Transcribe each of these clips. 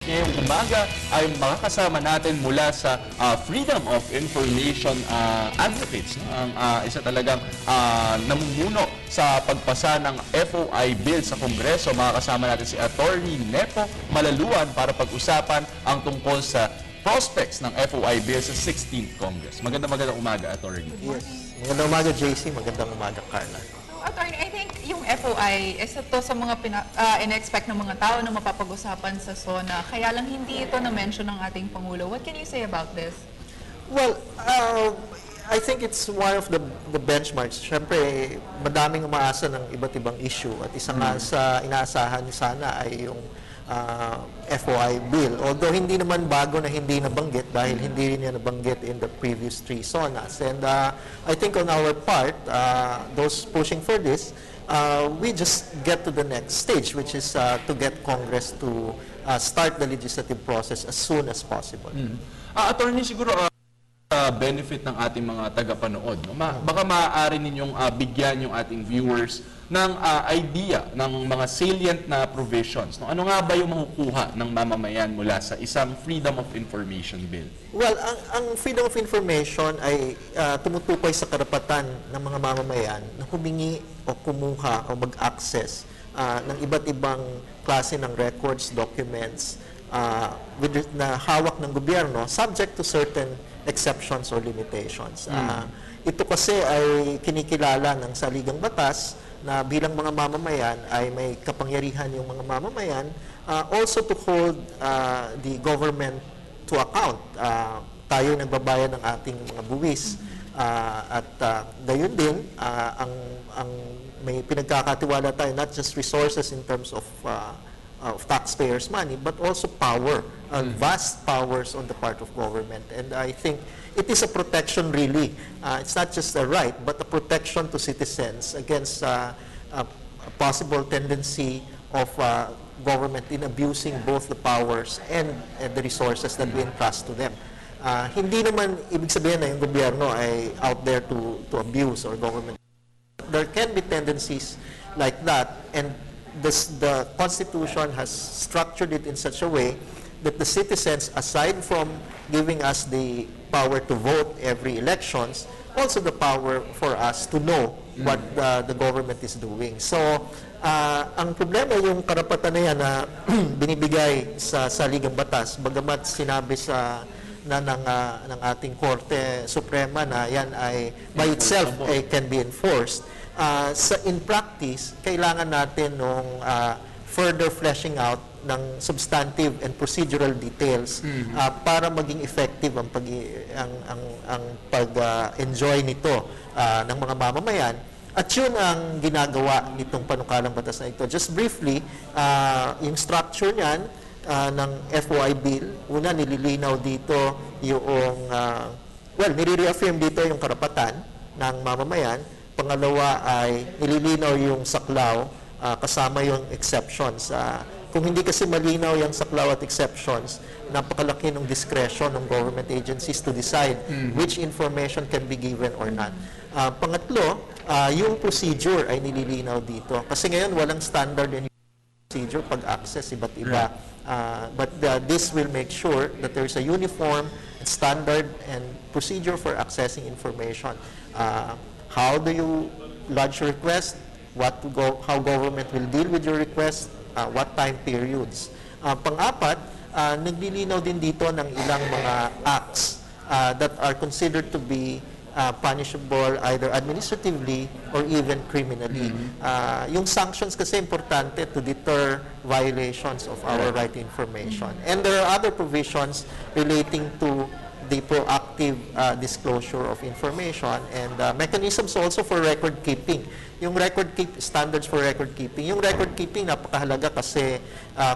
ngayong umaga ay makakasama natin mula sa Freedom of Information Advocates. Ang isa talagang namumuno sa pagpasa ng FOI bill sa Kongreso. Makakasama natin si Attorney Nepo Malaluan para pag-usapan ang tungkol sa prospects ng FOI bill sa 16th Congress. Magandang umaga, Attorney. Yes. Magandang umaga, JC. Magandang umaga, Carla. Attorney, I think yung FOI, isa to sa mga in-expect ng mga tao na mapapag-usapan sa SONA. Kaya lang hindi ito na-mention ng ating Pangulo. What can you say about this? Well, I think it's one of the benchmarks. Siyempre, madaming umaasa ng iba't ibang issue. At isa nga sa inaasahan sana ay yung FOI bill. Although hindi naman bago na hindi nabanggit dahil hindi rin yan nabanggit in the previous three SONAs. And I think on our part, those pushing for this, we just get to the next stage, which is to get Congress to start the legislative process as soon as possible. Attorney, siguro benefit ng ating mga tagapanood, no? Baka maaari ninyong bigyan yung ating viewers ng idea ng mga salient na provisions. No? Ano nga ba yung makukuha ng mamamayan mula sa isang Freedom of Information Bill? Well, ang Freedom of Information ay tumutukoy sa karapatan ng mga mamamayan na humingi o kumuha o mag-access ng iba't ibang klase ng records, documents na hawak ng gobyerno subject to certain exceptions or limitations. Ito kasi ay kinikilala ng saligang batas na bilang mga mamamayan ay may kapangyarihan yung mga mamamayan also to hold the government to account. Tayo nagbabayad ng ating mga buwis at gayon din ang may pinagkakatiwala tayo, not just resources in terms of taxpayers' money, but also power, vast powers on the part of government. And I think it is a protection really. It's not just a right, but a protection to citizens against a possible tendency of government in abusing both the powers and the resources that we entrust to them. Hindi naman ibig sabihin na yung gobyerno ay out there to abuse or government. There can be tendencies like that, and the Constitution has structured it in such a way that the citizens, aside from giving us the power to vote every elections, also the power for us to know what the government is doing. So, ang problema yung karapatan na yan na binibigay sa saligang batas, bagamat sinabi ng ating Korte Suprema na yan ay by itself can be enforced. In practice, kailangan natin nung further fleshing out ng substantive and procedural details para maging effective ang pag-enjoy nito ng mga mamamayan. At yun ang ginagawa nitong panukalang batas na ito. Just briefly, yung structure niyan ng FOI bill, una nililinaw dito yung, nire-reaffirm dito yung karapatan ng mamamayan. Pangalawa ay nililinaw yung saklaw kasama yung exceptions. Kung hindi kasi malinaw yung saklaw at exceptions, napakalaki ng discretion ng government agencies to decide which information can be given or not. Pangatlo, yung procedure ay nililinaw dito. Kasi ngayon walang standard and procedure pag-access, iba't iba. But this will make sure that there's a uniform standard and procedure for accessing information. How do you lodge your request? How government will deal with your request? What time periods? Pang-apat, naglilinaw din dito ng ilang mga acts that are considered to be punishable either administratively or even criminally. Yung sanctions kasi importante to deter violations of our right to information. And there are other provisions relating to the proactive disclosure of information and mechanisms also for record keeping. Yung standards for record keeping. Yung record keeping napakahalaga kasi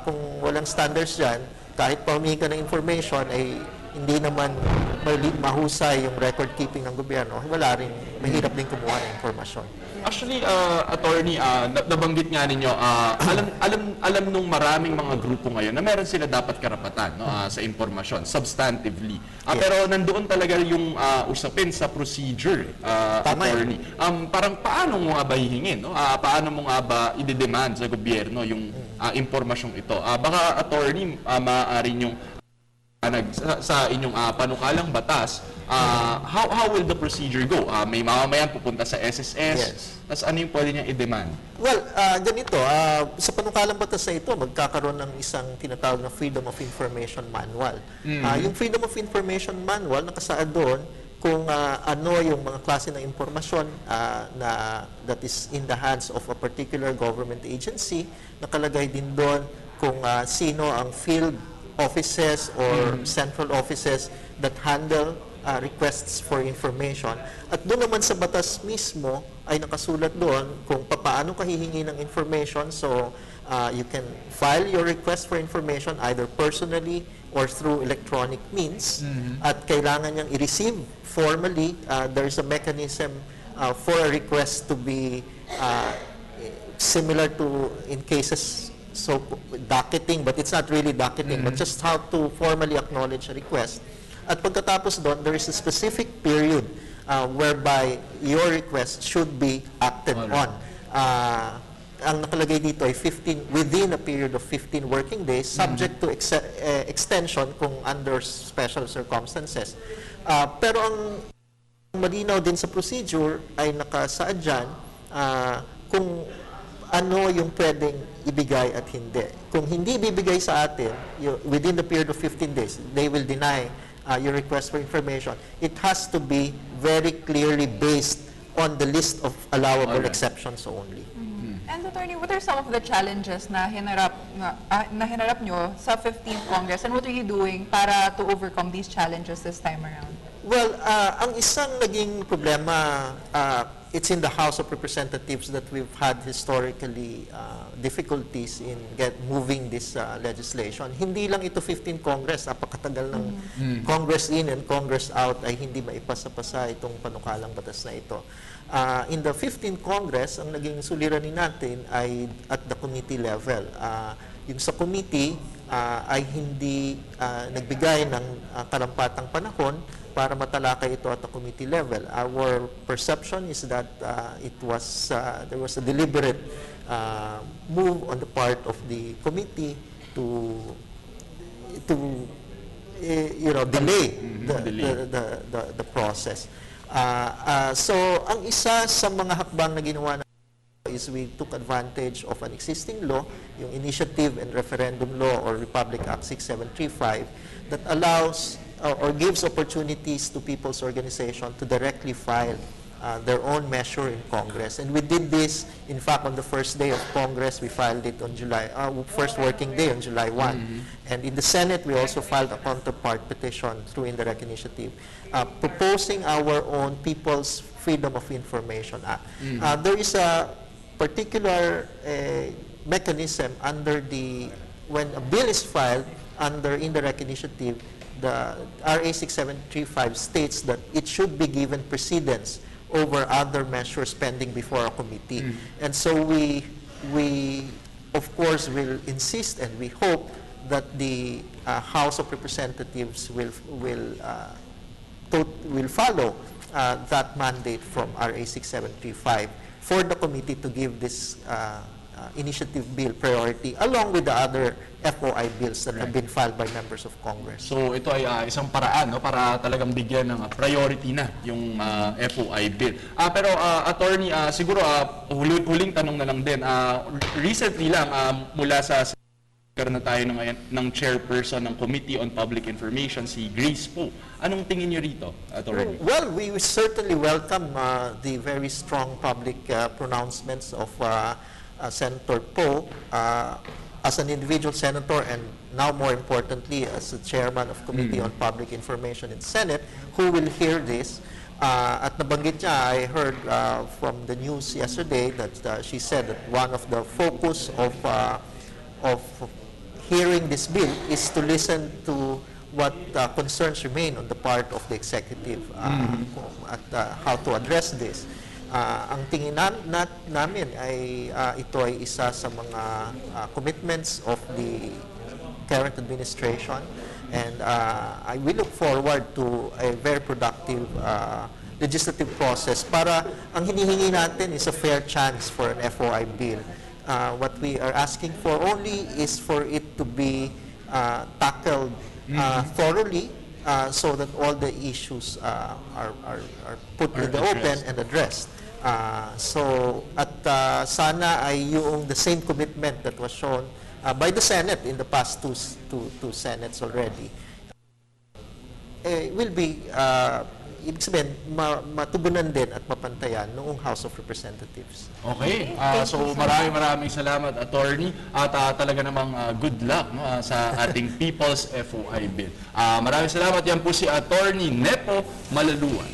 kung walang standards dyan, kahit pa humingi ka ng information ay hindi naman mahusay yung record keeping ng gobyerno, wala rin, mahirap din kumuha ng informasyon. Actually, attorney, nabanggit nga ninyo, alam nung maraming mga grupo ngayon na meron sila dapat karapatan sa impormasyon, substantively. Pero nandoon talaga yung usapin sa procedure, attorney. Parang paano mo nga ba hihingin? Paano mo nga ba i-demand sa gobyerno yung impormasyong ito. Baka attorney, maaari niyong sa inyong panukalang batas, how will the procedure go? May mamamayan pupunta sa SSS, Yes. tapos ano yung pwede niyang i-demand? Well, ganito, sa panukalang batas na ito, magkakaroon ng isang tinatawag na Freedom of Information Manual. Yung Freedom of Information Manual, nakasaad doon kung ano yung mga klase ng impormasyon that is in the hands of a particular government agency. Nakalagay din doon kung sino ang field offices or central offices that handle requests for information. At doon naman sa batas mismo ay nakasulat doon kung paano ka hihingi ng information. So, you can file your request for information either personally or through electronic means. At kailangan niyang i-receive formally. There's a mechanism for a request to be similar to in cases docketing, but it's not really docketing, but just how to formally acknowledge a request. At pagkatapos doon, there is a specific period whereby your request should be acted on. Ang nakalagay dito ay within a period of 15 working days, subject to extension kung under special circumstances. Pero ang malinaw din sa procedure ay nakasaad dyan kung ano yung pwedeng ibigay at hindi. Kung hindi bibigay sa atin, within the period of 15 days, they will deny your request for information. It has to be very clearly based on the list of allowable exceptions only. And attorney, what are some of the challenges na hinarap nyo sa 15th Congress, and what are you doing para to overcome these challenges this time around? Well, ang isang naging problema, it's in the House of Representatives that we've had historically difficulties in moving this legislation. Hindi lang ito 15th Congress, apakatagal ng Congress in and Congress out ay hindi maipasa-pasa itong panukalang batas na ito. In the 15th Congress, ang naging suliranin natin ay at the committee level. Yung sa committee ay hindi nagbigay ng karampatang panahon para matalakay ito at the committee level. Our perception is that there was a deliberate move on the part of the committee to delay the process. So ang isa sa mga hakbang na ginawa is we took advantage of an existing law, yung Initiative and Referendum Law or Republic Act 6735, that allows or gives opportunities to people's organization to directly file their own measure in Congress. And we did this, in fact, on the first day of Congress. We filed it on first working day on July 1. And in the Senate, we also filed a counterpart petition through Indirect Initiative, proposing our own People's Freedom of Information Act. There is a particular mechanism when a bill is filed under Indirect Initiative. The RA 6735 states that it should be given precedence over other measures pending before a committee. And so we of course will insist and we hope that the House of Representatives will follow that mandate from RA 6735 for the committee to give this initiative bill priority along with the other FOI bills that have been filed by members of Congress. So ito ay isang paraan para talagang bigyan ng priority na yung FOI bill. Pero attorney, siguro huling tanong na lang din. Recently lang mula sa na tayo ng chairperson ng Committee on Public Information, si Grace Poe. Anong tingin niyo rito, attorney? Well, we certainly welcome the very strong public pronouncements of Senator Poe as an individual senator and now more importantly as the chairman of Committee on Public Information in the Senate, who will hear this. At nabanggit niya, I heard from the news yesterday that she said that one of the focus of hearing this bill is to listen to what concerns remain on the part of the executive at how to address this. Ang tingin namin ay ito ay isa sa mga commitments of the current administration, and we look forward to a very productive legislative process para ang hinihingi natin is a fair chance for an FOI bill. What we are asking for only is for it to be tackled thoroughly so that all the issues are put in the open and addressed. Sana ay yung the same commitment that was shown by the Senate in the past two Senates already will be ibig sabihin, matugunan din at mapantayan noong House of Representatives. Okay. So maraming salamat, Attorney. At talaga namang good luck sa ating People's FOI Bill. Maraming salamat. Yan po si Attorney Nepo Malaluan.